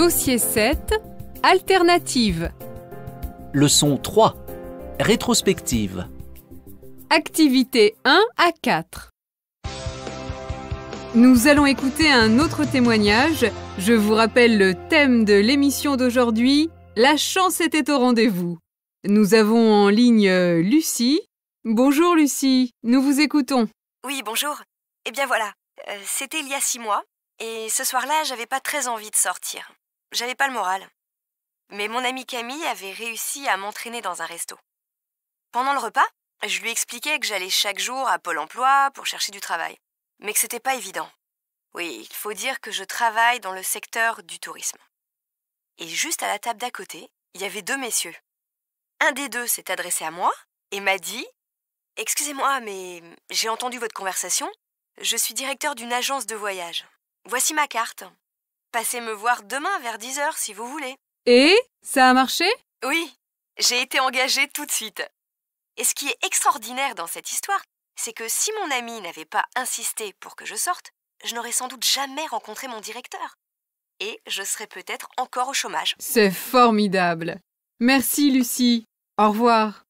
Dossier 7, Alternative. Leçon 3. Rétrospective. Activité 1 à 4. Nous allons écouter un autre témoignage. Je vous rappelle le thème de l'émission d'aujourd'hui. La chance était au rendez-vous. Nous avons en ligne Lucie. Bonjour Lucie, nous vous écoutons. Oui, bonjour. Eh bien voilà, c'était il y a 6 mois, et ce soir-là, j'avais pas très envie de sortir. J'avais pas le moral. Mais mon amie Camille avait réussi à m'entraîner dans un resto. Pendant le repas, je lui expliquais que j'allais chaque jour à Pôle emploi pour chercher du travail, mais que c'était pas évident. Oui, il faut dire que je travaille dans le secteur du tourisme. Et juste à la table d'à côté, il y avait 2 messieurs. Un des 2 s'est adressé à moi et m'a dit « Excusez-moi, mais j'ai entendu votre conversation. Je suis directeur d'une agence de voyage. Voici ma carte. Passez me voir demain vers 10h si vous voulez. » Et ça a marché? Oui, j'ai été engagée tout de suite. Et ce qui est extraordinaire dans cette histoire, c'est que si mon ami n'avait pas insisté pour que je sorte, je n'aurais sans doute jamais rencontré mon directeur. Et je serais peut-être encore au chômage. C'est formidable. Merci Lucie. Au revoir.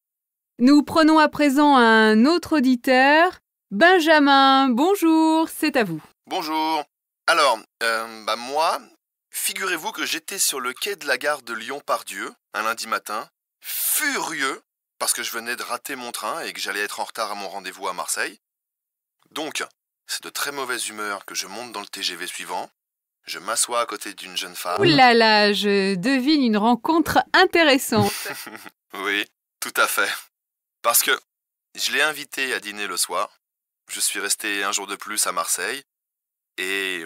Nous prenons à présent un autre auditeur. Benjamin, bonjour, c'est à vous. Bonjour. Alors, moi, figurez-vous que j'étais sur le quai de la gare de Lyon-Part-Dieu, un lundi matin, furieux, parce que je venais de rater mon train et que j'allais être en retard à mon rendez-vous à Marseille. Donc, c'est de très mauvaise humeur que je monte dans le TGV suivant. Je m'assois à côté d'une jeune femme. Ouh là là, je devine une rencontre intéressante. Oui, tout à fait. Parce que je l'ai invitée à dîner le soir. Je suis resté un jour de plus à Marseille. Et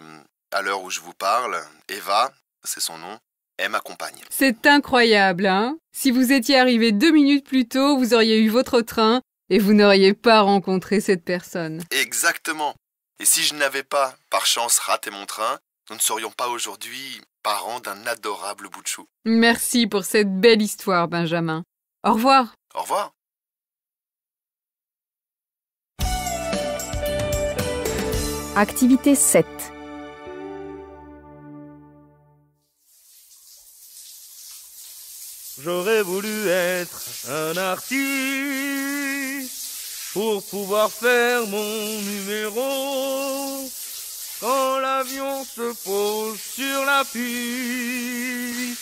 à l'heure où je vous parle, Eva, c'est son nom, elle m'accompagne. C'est incroyable, hein? Si vous étiez arrivé 2 minutes plus tôt, vous auriez eu votre train et vous n'auriez pas rencontré cette personne. Exactement. Et si je n'avais pas, par chance, raté mon train, nous ne serions pas aujourd'hui parents d'un adorable bout de chou. Merci pour cette belle histoire, Benjamin. Au revoir. Au revoir. Activité 7. J'aurais voulu être un artiste pour pouvoir faire mon numéro quand l'avion se pose sur la piste.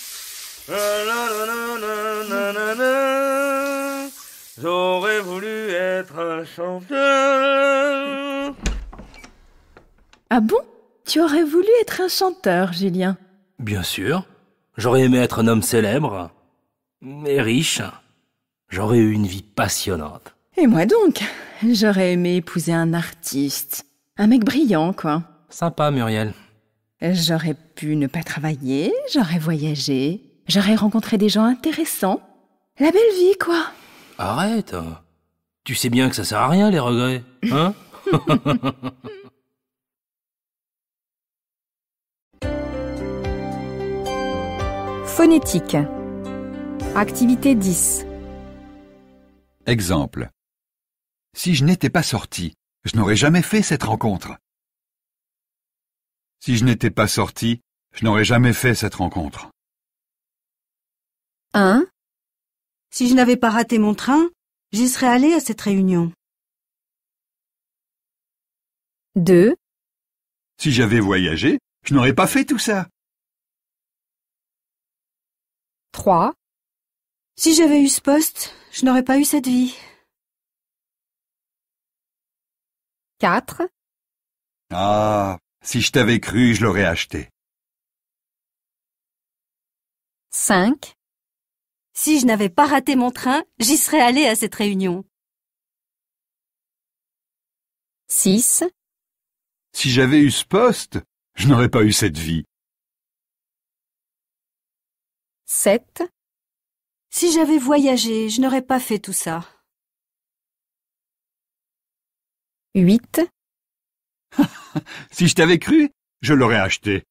J'aurais voulu être un chanteur. Ah bon? Tu aurais voulu être un chanteur, Julien? Bien sûr. J'aurais aimé être un homme célèbre, mais riche. J'aurais eu une vie passionnante. Et moi donc? J'aurais aimé épouser un artiste. Un mec brillant, quoi. Sympa, Muriel. J'aurais pu ne pas travailler, j'aurais voyagé, j'aurais rencontré des gens intéressants. La belle vie, quoi. Arrête. Tu sais bien que ça sert à rien, les regrets, hein? Phonétique. Activité 10. Exemple. Si je n'étais pas sorti, je n'aurais jamais fait cette rencontre. Si je n'étais pas sorti, je n'aurais jamais fait cette rencontre. 1. Si je n'avais pas raté mon train, j'y serais allé à cette réunion. 2. Si j'avais voyagé, je n'aurais pas fait tout ça. 3. Si j'avais eu ce poste, je n'aurais pas eu cette vie. 4. Ah, si je t'avais cru, je l'aurais acheté. 5. Si je n'avais pas raté mon train, j'y serais allé à cette réunion. 6. Si j'avais eu ce poste, je n'aurais pas eu cette vie. 7. Si j'avais voyagé, je n'aurais pas fait tout ça. 8. Si je t'avais cru, je l'aurais acheté.